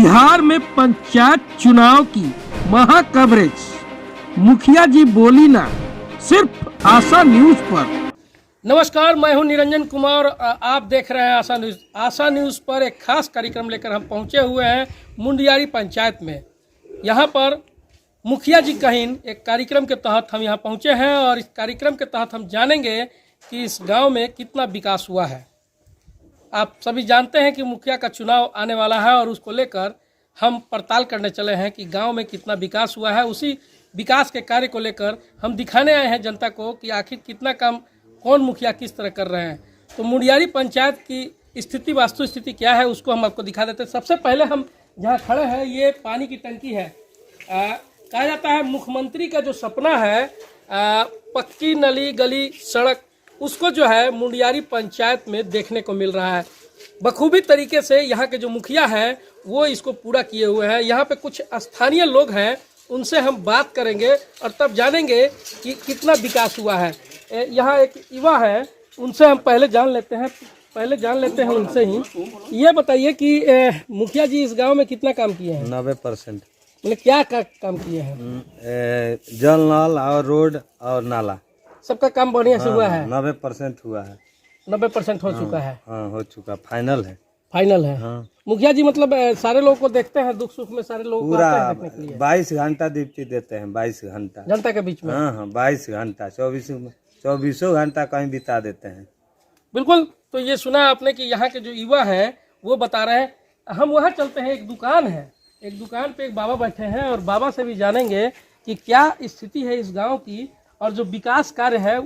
बिहार में पंचायत चुनाव की महा कवरेज, मुखिया जी बोली ना, सिर्फ आशा न्यूज पर। नमस्कार, मैं हूं निरंजन कुमार, आप देख रहे हैं आशा न्यूज। आशा न्यूज पर एक खास कार्यक्रम लेकर हम पहुंचे हुए हैं मुंडियारी पंचायत में। यहां पर मुखिया जी कहीन एक कार्यक्रम के तहत हम यहां पहुंचे हैं और इस कार्यक्रम के तहत हम जानेंगे कि इस गांव में कितना विकास हुआ है। आप सभी जानते हैं कि मुखिया का चुनाव आने वाला है और उसको लेकर हम पड़ताल करने चले हैं कि गांव में कितना विकास हुआ है। उसी विकास के कार्य को लेकर हम दिखाने आए हैं जनता को कि आखिर कितना काम कौन मुखिया किस तरह कर रहे हैं। तो मुंडियारी पंचायत की स्थिति, वास्तु स्थिति क्या है, उसको हम आपको दिखा देते हैं। सबसे पहले हम जहाँ खड़े हैं, ये पानी की टंकी है। कहा जाता है मुख्यमंत्री का जो सपना है पक्की नली गली सड़क, उसको जो है मुंडियारी पंचायत में देखने को मिल रहा है। बखूबी तरीके से यहाँ के जो मुखिया हैं वो इसको पूरा किए हुए हैं। यहाँ पे कुछ स्थानीय लोग हैं, उनसे हम बात करेंगे और तब जानेंगे कि कितना विकास हुआ है। यहाँ एक युवा है, उनसे हम पहले जान लेते हैं उनसे ही। ये बताइए कि मुखिया जी इस गांव में कितना काम किए हैं? 90%। मतलब क्या काम किए हैं? जल नल और रोड और नाला, सबका काम बढ़िया से हुआ है? 90% हुआ है। 90% हो चुका है? हाँ, हो चुका, फाइनल है। फाइनल है। हाँ। मुखिया जी मतलब सारे लोगों को देखते हैं, दुख सुख में सारे लोग पूरा देखने के लिए 22 घंटा ड्यूटी देते हैं। 22 घंटा जनता के बीच में। हाँ, 22 घंटा 24 घंटा कहीं बिता देते हैं। बिल्कुल। तो ये सुना आपने कि यहाँ के जो युवा हैं वो बता रहे हैं। हम वहाँ चलते हैं, एक दुकान है, एक दुकान पे एक बाबा बैठे हैं और बाबा से भी जानेंगे कि क्या स्थिति है इस गांव की और जो विकास कार्य है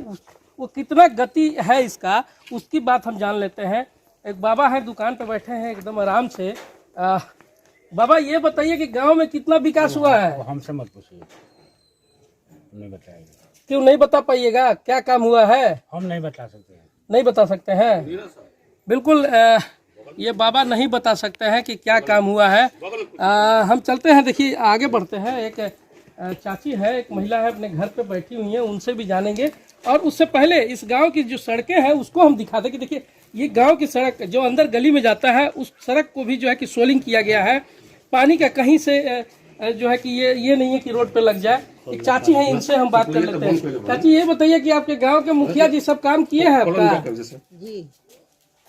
वो कितना गति है इसका, उसकी बात हम जान लेते हैं। एक बाबा है, दुकान पे बैठे हैं एकदम आराम से। बाबा ये बताइए कि गांव में कितना विकास हुआ है? हमसे मत पूछिए, नहीं बताएंगे। क्यों नहीं बता पाइएगा? क्या काम हुआ है? हम नहीं बता सकते हैं। नहीं बता सकते हैं? बिल्कुल। ये बाबा नहीं बता सकते हैं कि क्या काम हुआ है। हम चलते हैं, देखिए आगे बढ़ते हैं। एक चाची है, एक महिला है, अपने घर पे बैठी हुई है, उनसे भी जानेंगे। और उससे पहले इस गांव की जो सड़कें हैं उसको हम दिखा दें कि देखिए ये गांव की सड़क जो अंदर गली में जाता है, उस सड़क को भी जो है कि सोलिंग किया गया है। पानी का कहीं से जो है कि ये नहीं है कि रोड पे लग जाए। एक चाची है, इनसे हम बात कर लेते हैं। चाची ये बताइए कि आपके गांव के मुखिया जी सब काम किए हैं आपका? जी।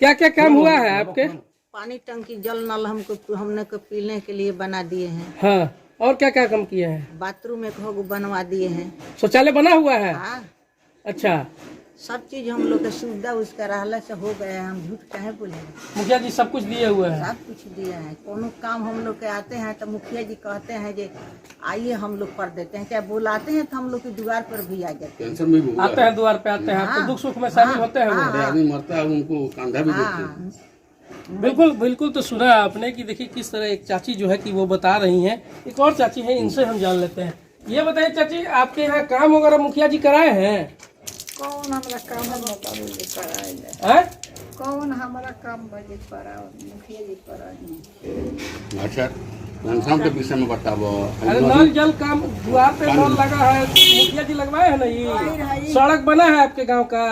क्या क्या काम हुआ है आपके? पानी टंकी जल नल हमने को पीने के लिए बना दिए हैं। हाँ, और क्या क्या काम किए हैं? बाथरूम एक हो बनवा दिए हैं। शौचालय बना हुआ है? हाँ, अच्छा। सब चीज हम लोग का सुविधा उसका रहला से हो गया है। हम झूठ काहे बोले? मुखिया जी सब कुछ दिए हुए हैं? सब कुछ दिया है। कोनो काम हम लोग के आते हैं तो मुखिया जी कहते हैं जे आइए हम लोग कर देते हैं। क्या बुलाते हैं तो हम लोग की द्वार पर भी आ जाते हैं। आते हैं, द्वार पे आते हैं। आपको दुख सुख में शामिल होते हैं वो? आदमी मरता है उनको कंधा भी देते हैं। बिल्कुल बिल्कुल। तो सुना आपने कि देखिए किस तरह एक चाची जो है कि वो बता रही हैं। एक और चाची है, इनसे हम जान लेते हैं। ये बताइए चाची, आपके यहाँ काम वगैरह मुखिया जी कराए हैं? कौन हमारा काम कराए? कौन हमारा काम मुखिया जी कराए? अच्छा, घनश्याम के विषय में बताओ। अरे नल जल काम द्वार पे नल लगा है, मुखिया जी लगवाए हैं? नहीं। सड़क बना है आपके गांव का?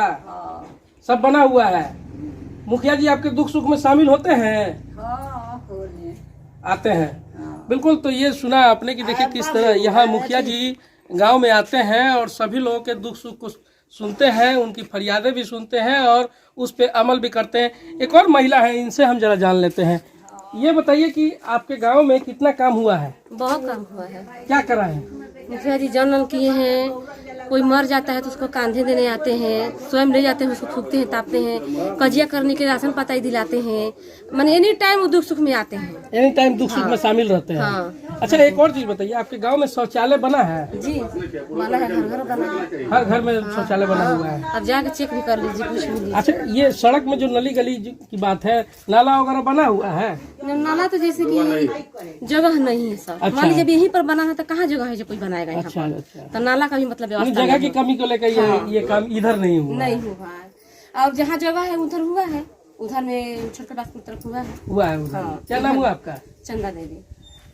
सब बना हुआ है। मुखिया जी आपके दुख सुख में शामिल होते हैं? आते हैं। बिल्कुल। तो ये सुना आपने कि देखिए किस तरह यहाँ मुखिया जी गांव में आते हैं और सभी लोगों के दुख सुख को सुनते हैं, उनकी फरियादें भी सुनते हैं और उस पे अमल भी करते हैं। एक और महिला है, इनसे हम जरा जान लेते हैं। ये बताइए कि आपके गांव में कितना काम हुआ है? बहुत काम हुआ है। क्या करा है? मुखिया जी जल किए हैं। कोई मर जाता है तो उसको कांधे देने आते हैं, स्वयं ले जाते हैं, उसको फूकते हैं, तापते हैं, कजिया करने के राशन पताई दिलाते हैं। माने एनी टाइम वो दुख सुख में आते हैं। एनी टाइम दुख सुख में शामिल रहते हैं। हाँ। अच्छा, एक और चीज बताइए, आपके गांव में शौचालय बना है? जी बना है, घर घर बना है। हर घर में शौचालय बना हुआ है? अब जाके चेक भी कर लीजिए, कुछ भी। अच्छा, ये सड़क में जो नली गली की बात है, नाला वगैरह बना हुआ है? नाला तो जैसे कि जगह नहीं है सर। अच्छा। मान लीजिए यहीं पर बना है तो कहाँ जगह है जो कोई बनाएगा यहाँ अच्छा, पर? अच्छा। तो नाला का भी मतलब व्यवस्था जगह की कमी को लेकर ये काम इधर नहीं हुआ? नहीं हुआ है। अब जहाँ जगह है उधर हुआ है, उधर में छोटे बात की तरफ हुआ है उधर। क्या नाम हुआ आपका? चंदा देवी।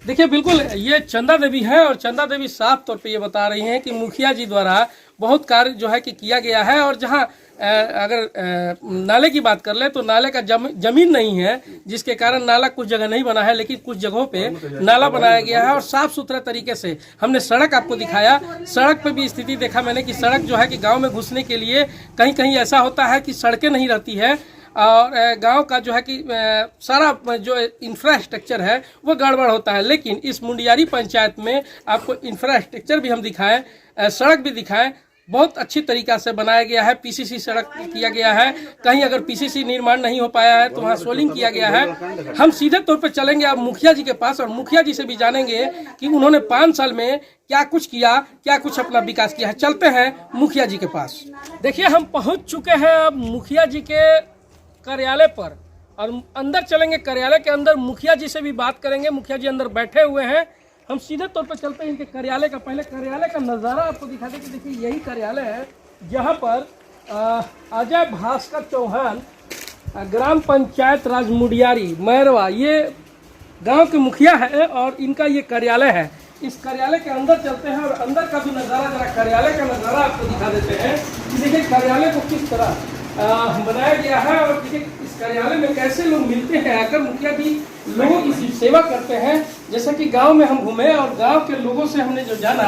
देखिए बिल्कुल, ये चंदा देवी है और चंदा देवी साफ तौर पे ये बता रही हैं कि मुखिया जी द्वारा बहुत कार्य जो है कि किया गया है और जहाँ अगर नाले की बात कर ले तो नाले का जमीन नहीं है, जिसके कारण नाला कुछ जगह नहीं बना है, लेकिन कुछ जगहों पे नाला बनाया गया है और साफ सुथरा तरीके से हमने सड़क आपको दिखाया। सड़क पे भी स्थिति देखा मैंने कि सड़क जो है कि गांव में घुसने के लिए कहीं कहीं ऐसा होता है कि सड़कें नहीं रहती है और गांव का जो है कि सारा जो इंफ्रास्ट्रक्चर है वो गड़बड़ होता है। लेकिन इस मुंडियारी पंचायत में आपको इंफ्रास्ट्रक्चर भी हम दिखाएं, सड़क भी दिखाएं, बहुत अच्छी तरीका से बनाया गया है। पीसीसी सड़क किया गया है, कहीं अगर पीसीसी निर्माण नहीं हो पाया है तो वहाँ सोलिंग किया गया है। हम सीधे तौर पर चलेंगे अब मुखिया जी के पास और मुखिया जी से भी जानेंगे कि उन्होंने 5 साल में क्या कुछ किया, क्या कुछ अपना विकास किया है। चलते हैं मुखिया जी के पास। देखिए हम पहुँच चुके हैं अब मुखिया जी के कार्यालय पर और अंदर चलेंगे। कार्यालय के अंदर मुखिया जी से भी बात करेंगे। मुखिया जी अंदर बैठे हुए हैं, हम सीधे तौर पर चलते हैं इनके कार्यालय का। पहले कार्यालय का नज़ारा आपको दिखा दें कि देखिए यही कार्यालय है जहां पर अजय भास्कर चौहान ग्राम पंचायत राज मुंडियारी मैरवा ये गांव के मुखिया है और इनका ये कार्यालय है। इस कार्यालय के अंदर चलते हैं और अंदर का भी नज़ारा, जरा कार्यालय का नज़ारा आपको दिखा देते हैं कि देखिए कार्यालय को किस तरह बनाया गया है और देखिए इस कार्यालय में कैसे लोग मिलते हैं आकर। मुखिया जी लोगों की सेवा करते हैं। जैसा कि गांव में हम घूमे और गांव के लोगों से हमने जो जाना,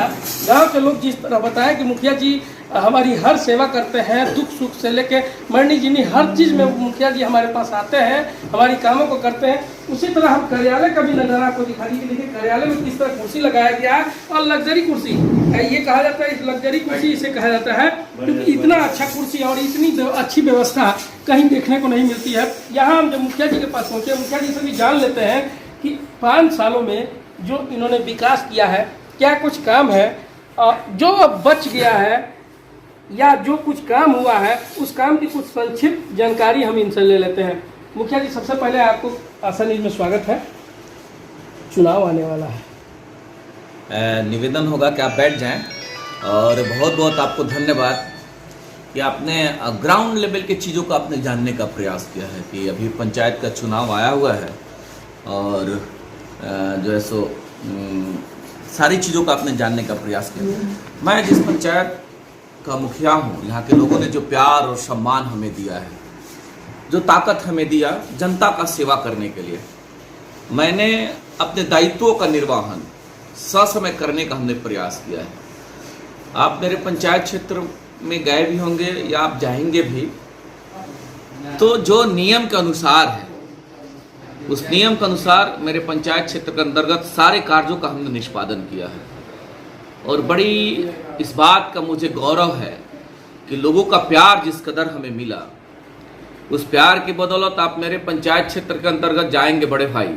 गांव के लोग जिस तरह बताया कि मुखिया जी हमारी हर सेवा करते हैं, दुख सुख से लेके मरनी जीनी हर चीज़ में मुखिया जी हमारे पास आते हैं, हमारी कामों को करते हैं। उसी तरह हम कार्यालय का भी नज़ारा आपको दिखा दीजिए। देखिए कार्यालय में किस तरह कुर्सी लगाया गया है और लग्जरी कुर्सी ये कहा जाता है, इस लग्जरी कुर्सी इसे कहा जाता है क्योंकि इतना अच्छा कुर्सी और इतनी अच्छी व्यवस्था कहीं देखने को नहीं मिलती है। यहाँ हम जब मुखिया जी के पास पहुँचे, मुखिया जी से भी जान लेते हैं कि 5 सालों में जो इन्होंने विकास किया है, क्या कुछ काम है और जो अब बच गया है या जो कुछ काम हुआ है उस काम की कुछ संक्षिप्त जानकारी हम इनसे ले लेते हैं। मुखिया जी सबसे पहले आपको आशा न्यूज़ में स्वागत है। चुनाव आने वाला है, निवेदन होगा कि आप बैठ जाएं और बहुत बहुत आपको धन्यवाद कि आपने ग्राउंड लेवल की चीज़ों को आपने जानने का प्रयास किया है कि अभी पंचायत का चुनाव आया हुआ है और जो है सो सारी चीज़ों का आपने जानने का प्रयास किया। मैं जिस पंचायत का मुखिया हूँ, यहाँ के लोगों ने जो प्यार और सम्मान हमें दिया है, जो ताकत हमें दिया जनता का सेवा करने के लिए, मैंने अपने दायित्वों का निर्वहन ससमय करने का हमने प्रयास किया है। आप मेरे पंचायत क्षेत्र में गए भी होंगे या आप जाएंगे भी तो जो नियम के अनुसार है उस नियम के अनुसार मेरे पंचायत क्षेत्र के अंतर्गत सारे कार्यों का हमने निष्पादन किया है। और बड़ी इस बात का मुझे गौरव है कि लोगों का प्यार जिस कदर हमें मिला, उस प्यार की बदौलत आप मेरे पंचायत क्षेत्र के अंतर्गत जाएंगे बड़े भाई,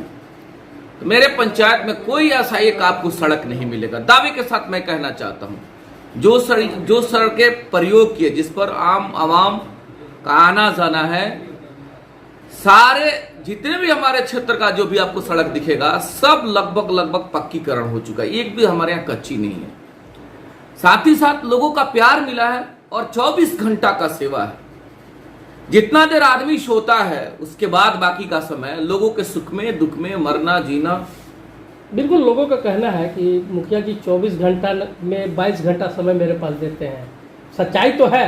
तो मेरे पंचायत में कोई ऐसा एक आपको सड़क नहीं मिलेगा। दावे के साथ मैं कहना चाहता हूँ, जो सड़कें प्रयोग किए जिस पर आम आवाम का आना जाना है, सारे जितने भी हमारे क्षेत्र का जो भी आपको सड़क दिखेगा सब लगभग पक्कीकरण हो चुका है, एक भी हमारे यहाँ कच्ची नहीं है। साथ ही साथ लोगों का प्यार मिला है और 24 घंटा का सेवा है। जितना देर आदमी सोता है उसके बाद बाकी का समय लोगों के सुख में दुख में मरना जीना। बिल्कुल, लोगों का कहना है कि मुखिया जी 24 घंटा में 22 घंटा समय मेरे पास देते हैं। सच्चाई तो है।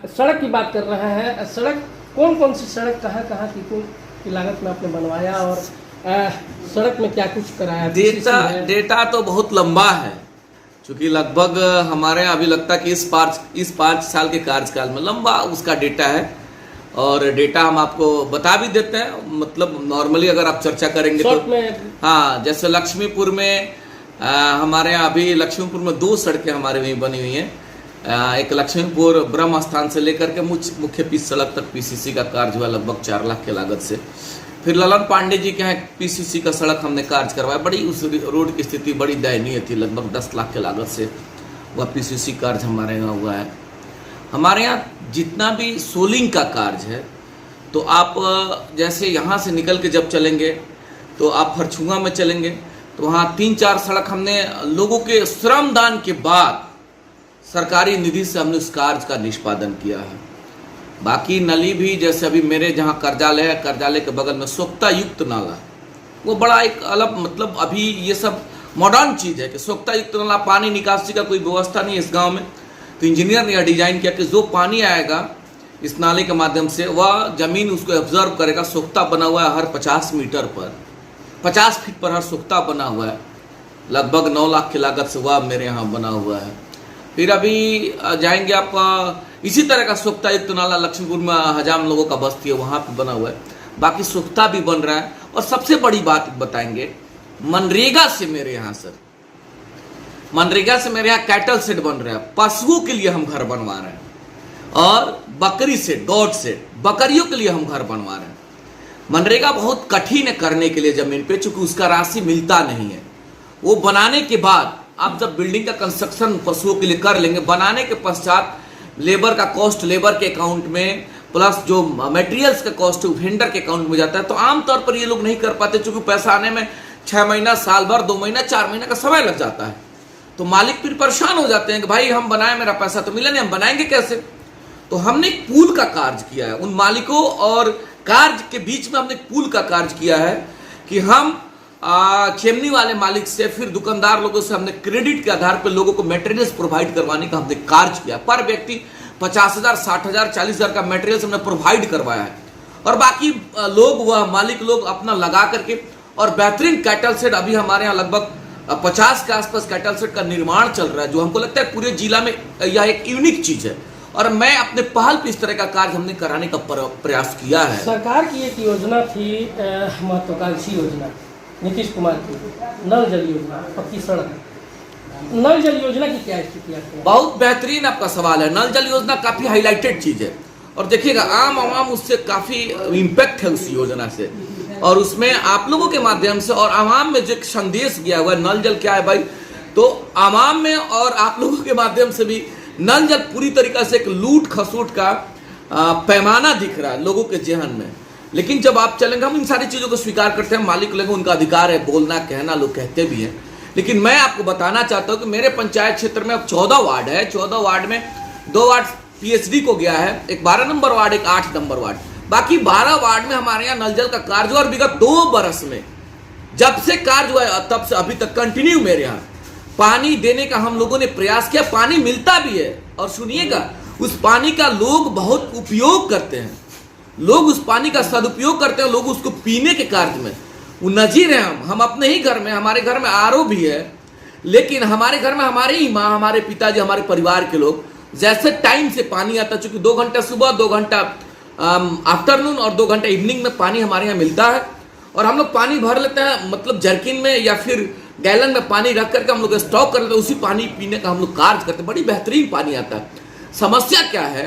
सड़क की बात कर रहे हैं, सड़क कौन कौन सी सड़क कहाँ की लागत में आपने बनवाया और सड़क में क्या कुछ कराया? डेटा तो बहुत लंबा है, क्योंकि लगभग हमारे अभी लगता है कि इस 5 साल के कार्यकाल में लंबा उसका डेटा है और डेटा हम आपको बता भी देते हैं। मतलब नॉर्मली अगर आप चर्चा करेंगे तो हाँ, जैसे लक्ष्मीपुर में हमारे यहाँ अभी लक्ष्मीपुर में 2 सड़कें हमारे वहीं बनी हुई हैं। एक लक्ष्मीपुर ब्रह्म स्थान से लेकर के मुख्य पिच सड़क तक पीसीसी का कार्य हुआ लगभग 4 लाख की लागत से। फिर ललन पांडे जी के यहाँ पीसीसी का सड़क हमने कार्य करवाया, बड़ी उस रोड की स्थिति बड़ी दयनीय थी, लगभग 10 लाख की लागत से वह पीसीसी कार्य हमारे यहाँ हुआ है। हमारे यहाँ जितना भी सोलिंग का कार्य है, तो आप जैसे यहाँ से निकल के जब चलेंगे तो आप फरछुआ में चलेंगे तो वहाँ 3-4 सड़क हमने लोगों के श्रमदान के बाद सरकारी निधि से हमने उस कार्य का निष्पादन किया है। बाकी नली भी जैसे अभी मेरे जहाँ कार्यालय है, कार्यालय के बगल में सोख्ता युक्त नाला, वो बड़ा एक अलग, मतलब अभी ये सब मॉडर्न चीज़ है कि सोख्ता युक्त नाला, पानी निकासी का कोई व्यवस्था नहीं है इस गांव में, तो इंजीनियर ने यह डिजाइन किया कि जो पानी आएगा इस नाले के माध्यम से वह जमीन उसको ऑब्जर्व करेगा। सोख्ता बना हुआ है हर 50 मीटर पर, 50 फीट पर हर सोख्ता बना हुआ है। लगभग 9 लाख की लागत से वह मेरे यहाँ बना हुआ है। फिर अभी जाएंगे आप, इसी तरह का सोख्ता एक तो नाला लक्ष्मीपुर में हजाम लोगों का बस्ती है, वहाँ पे बना हुआ है। बाकी सोख्ता भी बन रहा है। और सबसे बड़ी बात बताएंगे, मनरेगा से मेरे यहाँ सर, मनरेगा से मेरे यहाँ कैटल सेट बन रहा है। पशुओं के लिए हम घर बनवा रहे हैं, और बकरी सेट, गॉड सेट, बकरियों के लिए हम घर बनवा रहे हैं। मनरेगा बहुत कठिन है करने के लिए जमीन पे, चूंकि उसका राशि मिलता नहीं है। वो बनाने के बाद आप जब बिल्डिंग का कंस्ट्रक्शन पशुओं के लिए कर लेंगे, बनाने के पश्चात लेबर का कॉस्ट लेबर के अकाउंट में, प्लस जो मटेरियल्स का कॉस्ट वेंडर के अकाउंट में जाता है। तो आमतौर पर ये लोग नहीं कर पाते, चूंकि पैसा आने में 6 महीना, साल भर, 2 महीना, 4 महीना का समय लग जाता है। तो मालिक फिर परेशान हो जाते हैं कि भाई हम बनाए, मेरा पैसा तो मिला नहीं, हम बनाएंगे कैसे। तो हमने एक पूल का कार्य किया है, उन मालिकों और कार्य के बीच में हमने एक पूल का कार्य किया है कि हम चिमनी वाले मालिक से, फिर दुकानदार लोगों से हमने क्रेडिट के आधार पर लोगों को मटेरियल्स प्रोवाइड करवाने का हमने कार्य किया। पर व्यक्ति 50,000, 60,000, 40,000 का मटेरियल्स हमने प्रोवाइड करवाया है। और बाकी लोग, वह मालिक लोग अपना लगा करके, और बेहतरीन कैटल सेट अभी हमारे यहाँ लगभग 50 के आसपास कैटल सेट का निर्माण चल रहा है, जो हमको लगता है पूरे जिला में यह एक यूनिक चीज है। और मैं अपने पहल पे इस तरह का कार्य हमने कराने का प्रयास किया है। सरकार की एक योजना थी, महत्वाकांक्षी योजना नीतीश कुमार की, नल जल योजना, पक्की सड़क। नल जल योजना की क्या स्थिति है? बहुत बेहतरीन आपका सवाल है। नल जल योजना काफी हाईलाइटेड चीज है, और देखिएगा आम आवाम उससे काफी इम्पैक्ट है उस योजना से। और उसमें आप लोगों के माध्यम से और आवाम में जो एक संदेश गया हुआ है, नल जल क्या है भाई, तो आवाम में और आप लोगों के माध्यम से भी नल जल पूरी तरीके से एक लूट खसूट का पैमाना दिख रहा है लोगों के जेहन में। लेकिन जब आप चलेंगे, हम इन सारी चीजों को स्वीकार करते हैं, मालिक लोगों उनका अधिकार है बोलना, कहना, लोग कहते भी हैं। लेकिन मैं आपको बताना चाहता हूं कि मेरे पंचायत क्षेत्र में अब 14 वार्ड है। 14 वार्ड में 2 वार्ड पीएचडी को गया है, एक 12 नंबर वार्ड, एक 8 नंबर वार्ड। बाकी 12 वार्ड में हमारे यहाँ नल जल का कार्य, और विगत 2 बरस में जब से कार्य हुआ है तब से अभी तक कंटिन्यू मेरे यहाँ पानी देने का हम लोगों ने प्रयास किया। पानी मिलता भी है, और सुनिएगा, उस पानी का लोग बहुत उपयोग करते हैं, लोग उस पानी का सदुपयोग करते हैं, लोग उसको पीने के कार्य में वो नजीर है। हम अपने ही घर में, हमारे घर में आरओ भी है, लेकिन हमारे घर में हमारी ही माँ, हमारे पिताजी, हमारे परिवार के लोग जैसे टाइम से पानी आता, चूंकि 2 घंटा सुबह, 2 घंटा आफ्टरनून और 2 घंटा इवनिंग में पानी हमारे यहाँ मिलता है। और हम लोग पानी भर लेते हैं, मतलब जर्किन में या फिर गैलन में पानी रख करके हम लोग स्टॉक कर लेते हैं, उसी पानी पीने का हम लोग कार्य करते हैं। बड़ी बेहतरीन पानी आता है। समस्या क्या है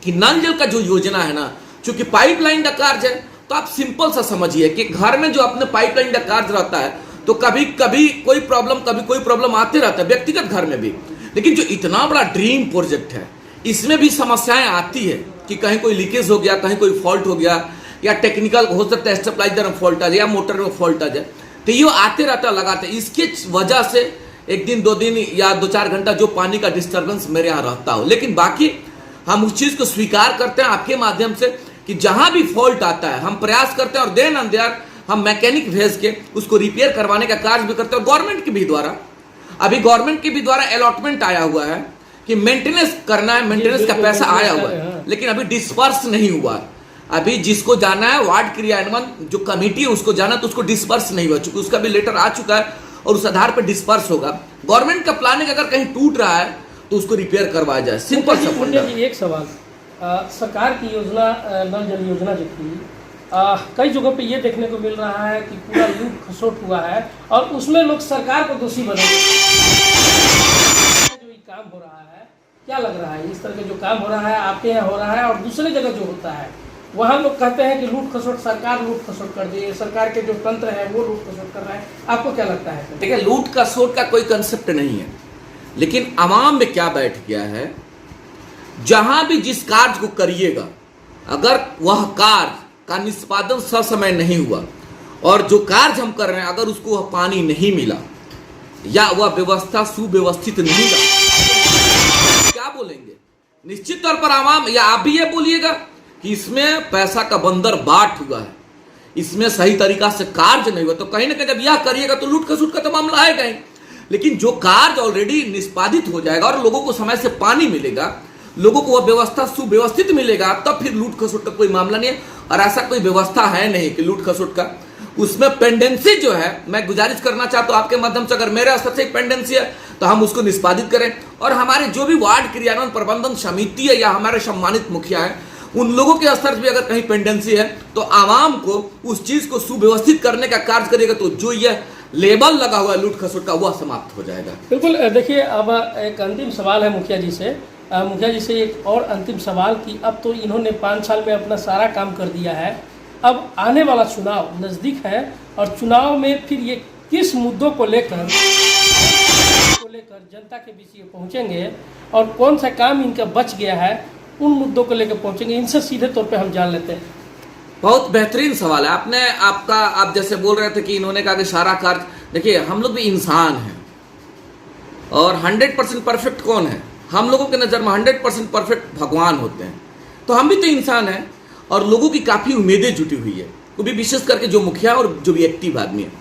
कि नल जल का जो योजना है ना, चूंकि पाइपलाइन का कार्य है, तो आप सिंपल सा समझिए कि घर में जो अपने पाइपलाइन का कार्य रहता है, तो कभी कभी कोई प्रॉब्लम आते रहता है, व्यक्तिगत घर में भी। लेकिन जो इतना बड़ा ड्रीम प्रोजेक्ट है, इसमें भी समस्याएं आती है कि कहीं कोई लीकेज हो गया, कहीं कोई फॉल्ट हो गया, या टेक्निकल हो सकता है, स्टेबलाइजर में फॉल्ट आ जाए या मोटर में फॉल्ट आ जाए। तो ये आते रहता लगाते, इसके वजह से 1 दिन 2 दिन या 2-4 घंटा जो पानी का डिस्टर्बेंस मेरे यहाँ रहता हो। लेकिन बाकी हम उस चीज को स्वीकार करते हैं आपके माध्यम से कि जहां भी फॉल्ट आता है हम प्रयास करते हैं, और देन एंड देयर हम मैकेनिक भेज के उसको रिपेयर करवाने का कार्य भी करते हैं। गवर्नमेंट के भी द्वारा, अभी गवर्नमेंट के भी द्वारा अलॉटमेंट आया हुआ है कि मेंटेनेंस करना है, मेंटेनेंस का पैसा आया हुआ है, लेकिन अभी डिस्पर्स नहीं हुआ। अभी जिसको जाना है, वार्ड क्रियान्वयन जो कमेटी है उसको जाना, तो उसको डिस्पर्स नहीं हुआ, चूंकि उसका भी लेटर आ चुका है और उस आधार पर डिस्पर्स होगा। गवर्नमेंट का प्लानिंग अगर कहीं टूट रहा है तो उसको रिपेयर करवाया जाए, सिंपल सा। एक सवाल, सरकार की योजना नल जल योजना जो थी, कई जगहों पे ये देखने को मिल रहा है कि पूरा लूट खसोट हुआ है, और उसमें लोग सरकार को दोषी बने। जो ये काम हो रहा है, क्या लग रहा है, इस तरह का जो काम हो रहा है आपके यहाँ हो रहा है, और दूसरे जगह जो होता है वहाँ लोग कहते हैं कि लूट खसोट, सरकार लूट खसोट कर दी है, सरकार के जो तंत्र है वो लूट खसोट कर रहा है। आपको क्या लगता है? देखिए, लूट खसोट का कोई कंसेप्ट नहीं है, लेकिन आवाम में क्या बैठ गया है, जहां भी जिस कार्य को करिएगा, अगर वह कार्य का निष्पादन ससमय नहीं हुआ, और जो कार्य हम कर रहे हैं अगर उसको वह पानी नहीं मिला, या वह व्यवस्था सुव्यवस्थित नहीं रहा, क्या बोलेंगे? निश्चित तौर पर आवाम, या आप भी ये बोलिएगा कि इसमें पैसा का बंदर बाट हुआ है, इसमें सही तरीका से कार्य नहीं हुआ। तो कहीं ना कहीं जब यह करिएगा तो लूट खसूट का तो मामला आएगा ही। लेकिन जो कार्य ऑलरेडी निष्पादित हो जाएगा और लोगों को समय से पानी मिलेगा, लोगों को वह व्यवस्था सुव्यवस्थित मिलेगा, तब फिर लूट खसोट का कोई मामला नहीं है। और ऐसा कोई व्यवस्था है नहीं कि लूट खसोट का, उसमें पेंडेंसी जो है, मैं गुजारिश करना चाहता हूं आपके माध्यम से, अगर मेरे स्तर से एक पेंडेंसी है तो हम उसको निष्पादित करें। और हमारे जो भी वार्ड क्रियान्वयन प्रबंधन समिति है या हमारे सम्मानित मुखिया है, उन लोगों के स्तर पर भी अगर कहीं पेंडेंसी है तो आवाम को उस चीज को सुव्यवस्थित करने का कार्य करेगा, तो जो यह लेबल लगा हुआ है लूट खसोट का, वह समाप्त हो जाएगा। बिल्कुल। देखिए, अब एक अंतिम सवाल है मुखिया जी से। एक और अंतिम सवाल कि अब तो इन्होंने 5 साल में अपना सारा काम कर दिया है, अब आने वाला चुनाव नज़दीक है और चुनाव में फिर ये किस मुद्दों को लेकर जनता के बीच ये पहुँचेंगे और कौन सा काम इनका बच गया है, उन मुद्दों को लेकर पहुँचेंगे, इनसे सीधे तौर पे हम जान लेते हैं। बहुत बेहतरीन सवाल है आपने। आप जैसे बोल रहे थे कि इन्होंने कहा कि सारा कार्य, देखिए हम लोग भी इंसान हैं और 100% परफेक्ट कौन है? हम लोगों के नज़र में 100% परफेक्ट भगवान होते हैं। तो हम भी तो इंसान हैं और लोगों की काफ़ी उम्मीदें जुटी हुई है, वो भी विशेष करके जो मुखिया और जो भी एक्टिव आदमी है,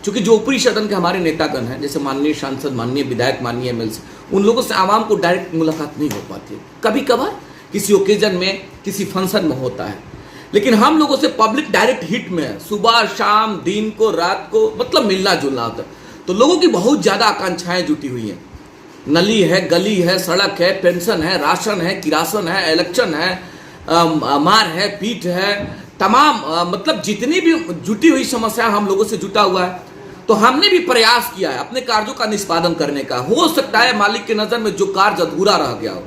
क्योंकि जो ऊपरी सदन के हमारे नेतागण हैं, जैसे माननीय सांसद, माननीय विधायक, माननीय एमएलसी, उन लोगों से आवाम को डायरेक्ट मुलाकात नहीं हो पाती है। कभी कभार किसी ओकेजन में, किसी फंक्शन में होता है, लेकिन हम लोगों से पब्लिक डायरेक्ट हिट में है, सुबह शाम, दिन को, रात को, मतलब मिलना जुलना होता है। तो लोगों की बहुत ज़्यादा आकांक्षाएं जुटी हुई हैं। नली है, गली है, सड़क है, पेंशन है, राशन है, किरासन है, इलेक्शन है, मार है, पीट है, तमाम मतलब जितनी भी जुटी हुई समस्या हम लोगों से जुटा हुआ है। तो हमने भी प्रयास किया है अपने कार्यों का निष्पादन करने का। हो सकता है मालिक की नज़र में जो कार्य अधूरा रह गया हो,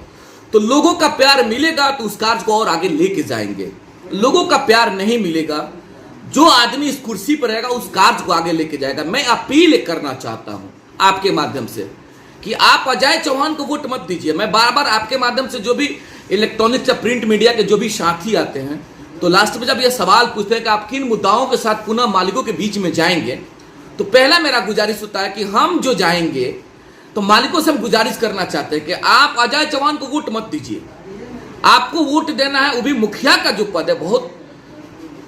तो लोगों का प्यार मिलेगा तो उस कार्य को और आगे लेके जाएंगे। लोगों का प्यार नहीं मिलेगा, जो आदमी इस कुर्सी पर रहेगा उस कार्य को आगे लेके जाएगा। मैं अपील करना चाहता हूं आपके माध्यम से कि आप अजय चौहान को वोट मत दीजिए। मैं बार बार आपके माध्यम से जो भी इलेक्ट्रॉनिक्स या प्रिंट मीडिया के जो भी साथी आते हैं, तो लास्ट में जब ये सवाल पूछते हैं कि आप किन मुद्दाओं के साथ पुनः मालिकों के बीच में जाएंगे, तो पहला मेरा गुजारिश होता है कि हम जो जाएंगे तो मालिकों से हम गुजारिश करना चाहते हैं कि आप अजय चौहान को वोट मत दीजिए। आपको वोट देना है, वो भी मुखिया का जो पद है,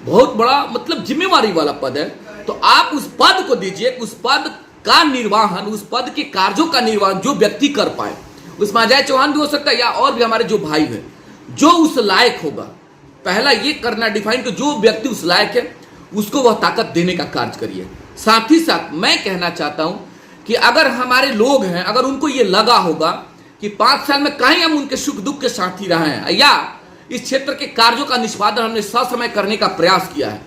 बहुत बड़ा मतलब जिम्मेवारी वाला पद है, तो आप उस पद को दीजिए। उस पद का निर्वाहन, उस पद के कार्यों का निर्वाहन जो व्यक्ति कर पाए, उसमें अजय चौहान भी हो सकता है या और भी हमारे जो भाई हैं, जो उस लायक होगा। पहला ये करना डिफाइन कि जो व्यक्ति उस लायक है उसको वह ताकत देने का कार्य करिए। साथ ही साथ मैं कहना चाहता हूं कि अगर हमारे लोग हैं, अगर उनको ये लगा होगा कि 5 साल में कहीं हम उनके सुख दुख के साथी रहे हैं या इस क्षेत्र के कार्यों का निष्पादन हमने ससमय करने का प्रयास किया है,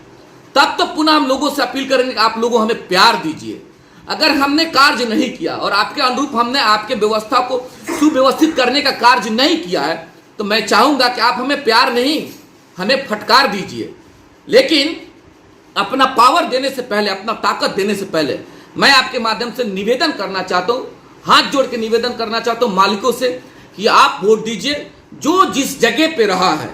तब तो पुनः हम लोगों से अपील करेंगे कि आप लोगों हमें प्यार दीजिए। अगर हमने कार्य नहीं किया और आपके अनुरूप हमने आपके व्यवस्था को सुव्यवस्थित करने का कार्य नहीं किया है, तो मैं चाहूंगा कि आप हमें प्यार नहीं, हमें फटकार दीजिए। लेकिन अपना पावर देने से पहले, अपना ताकत देने से पहले मैं आपके माध्यम से निवेदन करना चाहता हूं, हाथ जोड़ के निवेदन करना चाहता हूं मालिकों से कि आप वोट दीजिए। जो जिस जगह पे रहा है,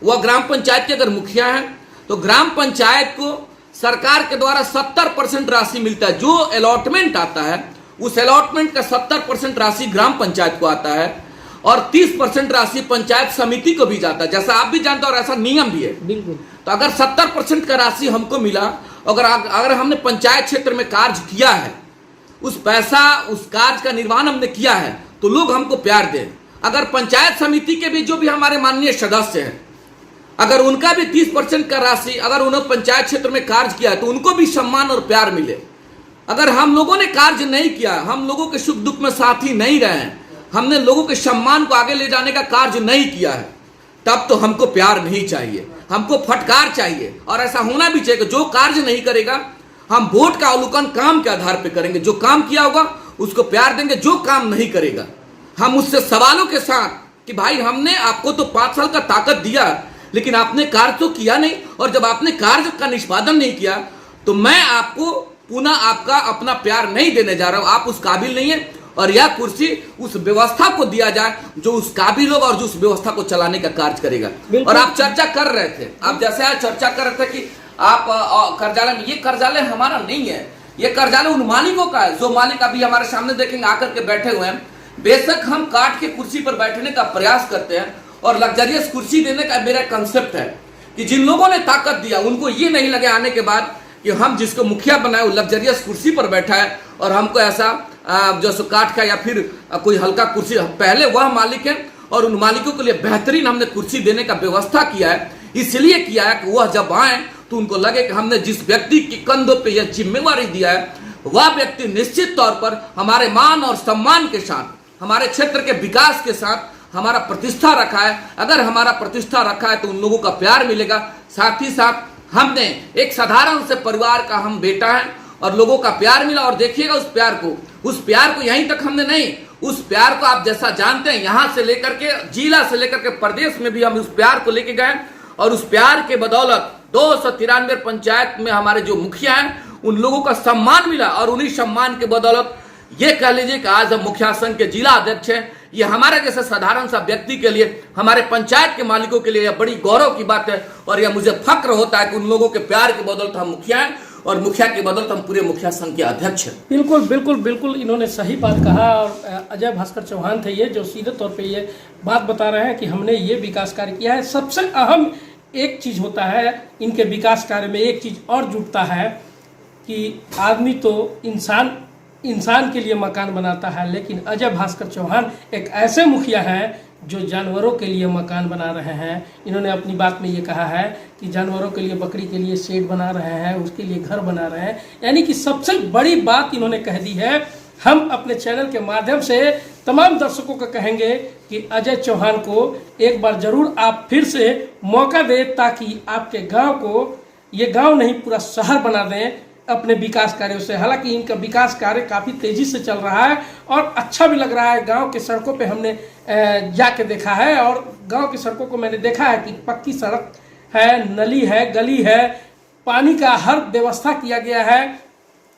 वह ग्राम पंचायत के अगर मुखिया है तो ग्राम पंचायत को सरकार के द्वारा 70% राशि मिलता है। जो अलॉटमेंट आता है उस अलॉटमेंट का 70% राशि ग्राम पंचायत को आता है और 30% राशि पंचायत समिति को भी जाता है, जैसा आप भी जानते हो और ऐसा नियम भी है। बिल्कुल। तो अगर 70% का राशि हमको मिला, अगर हमने पंचायत क्षेत्र में कार्य किया है, उस कार्य का निर्वहन हमने किया है, तो लोग हमको प्यार दें। अगर पंचायत समिति के भी जो भी हमारे माननीय सदस्य हैं, अगर उनका भी 30% का राशि, अगर उन्होंने पंचायत क्षेत्र में कार्य किया है, तो उनको भी सम्मान और प्यार मिले। अगर हम लोगों ने कार्य नहीं किया, हम लोगों के सुख दुख में साथी नहीं रहे हैं, हमने लोगों के सम्मान को आगे ले जाने का कार्य नहीं किया है, तब तो हमको प्यार नहीं चाहिए, हमको फटकार चाहिए। और ऐसा होना भी चाहिए कि जो कार्य नहीं करेगा, हम वोट का अवलोकन काम के आधार पर करेंगे। जो काम किया होगा उसको प्यार देंगे, जो काम नहीं करेगा हम उससे सवालों के साथ कि भाई हमने आपको तो 5 साल का ताकत दिया, लेकिन आपने कार्य तो किया नहीं, और जब आपने कार्य का निष्पादन नहीं किया तो मैं आपको पुनः आपका अपना प्यार नहीं देने जा रहा हूं। आप उस काबिल नहीं है और यह कुर्सी उस व्यवस्था को दिया जाए जो उस काबिल होगा और जो उस व्यवस्था को चलाने का कार्य करेगा। और आप चर्चा कर रहे थे, आप जैसे आज चर्चा कर रहे थे कि आप कार्यालय में, ये कार्यालय हमारा नहीं है, ये कार्यालय उन मालिकों का है जो मालिक अभी हमारे सामने देखेंगे आकर के बैठे हुए हैं। बेशक हम काट के कुर्सी पर बैठने का प्रयास करते हैं और लग्जरियस कुर्सी देने का मेरा कंसेप्ट है कि जिन लोगों ने ताकत दिया उनको ये नहीं लगे आने के बाद कि हम जिसको मुखिया बनाए वो लग्जरियस कुर्सी पर बैठा है और हमको ऐसा जो सो काठ का या फिर कोई हल्का कुर्सी, पहले वह मालिक है और उन मालिकों के लिए बेहतरीन हमने कुर्सी देने का व्यवस्था किया है। इसलिए किया है कि वह जब आए तो उनको लगे कि हमने जिस व्यक्ति के कंधों पे यह जिम्मेवारी दिया है वह व्यक्ति निश्चित तौर पर हमारे मान और सम्मान के साथ, हमारे क्षेत्र के विकास के साथ हमारा प्रतिष्ठा रखा है। अगर हमारा प्रतिष्ठा रखा है तो उन लोगों का प्यार मिलेगा। साथ ही साथ हमने एक साधारण से परिवार का हम बेटा है और लोगों का प्यार मिला। और देखिएगा उस प्यार को यहीं तक हमने नहीं, उस प्यार को आप जैसा जानते हैं यहाँ से लेकर के जिला से लेकर के प्रदेश में भी हम उस प्यार को लेके गए और उस प्यार के बदौलत 293 पंचायत में हमारे जो मुखिया हैं उन लोगों का सम्मान मिला। और उन्हीं सम्मान के बदौलत ये कह लीजिए कि आज हम मुखिया संघ के जिला अध्यक्ष हैं। ये हमारे जैसे साधारण सा व्यक्ति के लिए, हमारे पंचायत के मालिकों के लिए यह बड़ी गौरव की बात है और यह मुझे फक्र होता है कि उन लोगों के प्यार के बदौलत हम मुखिया हैं और मुखिया के बदौलत हम पूरे मुखिया संघ के अध्यक्ष हैं। बिल्कुल बिल्कुल बिल्कुल, इन्होंने सही बात कहा। और अजय भास्कर चौहान थे ये जो सीधे तौर पे ये बात बता रहे हैं कि हमने ये विकास कार्य किया है। सबसे अहम एक चीज़ होता है इनके विकास कार्य में, एक चीज़ और जुटता है कि आदमी तो इंसान के लिए मकान बनाता है, लेकिन अजय भास्कर चौहान एक ऐसे मुखिया हैं जो जानवरों के लिए मकान बना रहे हैं। इन्होंने अपनी बात में ये कहा है कि जानवरों के लिए, बकरी के लिए शेड बना रहे हैं, उसके लिए घर बना रहे हैं। यानी कि सबसे बड़ी बात इन्होंने कह दी है। हम अपने चैनल के माध्यम से तमाम दर्शकों को कहेंगे कि अजय चौहान को एक बार जरूर आप फिर से मौका दें ताकि आपके गाँव को, ये गाँव नहीं पूरा शहर बना दें अपने विकास कार्यों से। हालांकि इनका विकास कार्य काफ़ी तेज़ी से चल रहा है और अच्छा भी लग रहा है। गांव के सड़कों पे हमने जाके देखा है और गांव की सड़कों को मैंने देखा है कि पक्की सड़क है, नली है, गली है, पानी का हर व्यवस्था किया गया है,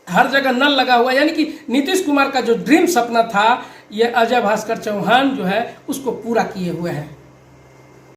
हर जगह नल लगा हुआ है। यानी कि नीतीश कुमार का जो ड्रीम सपना था ये अजय भास्कर चौहान जो है उसको पूरा किए हुए हैं।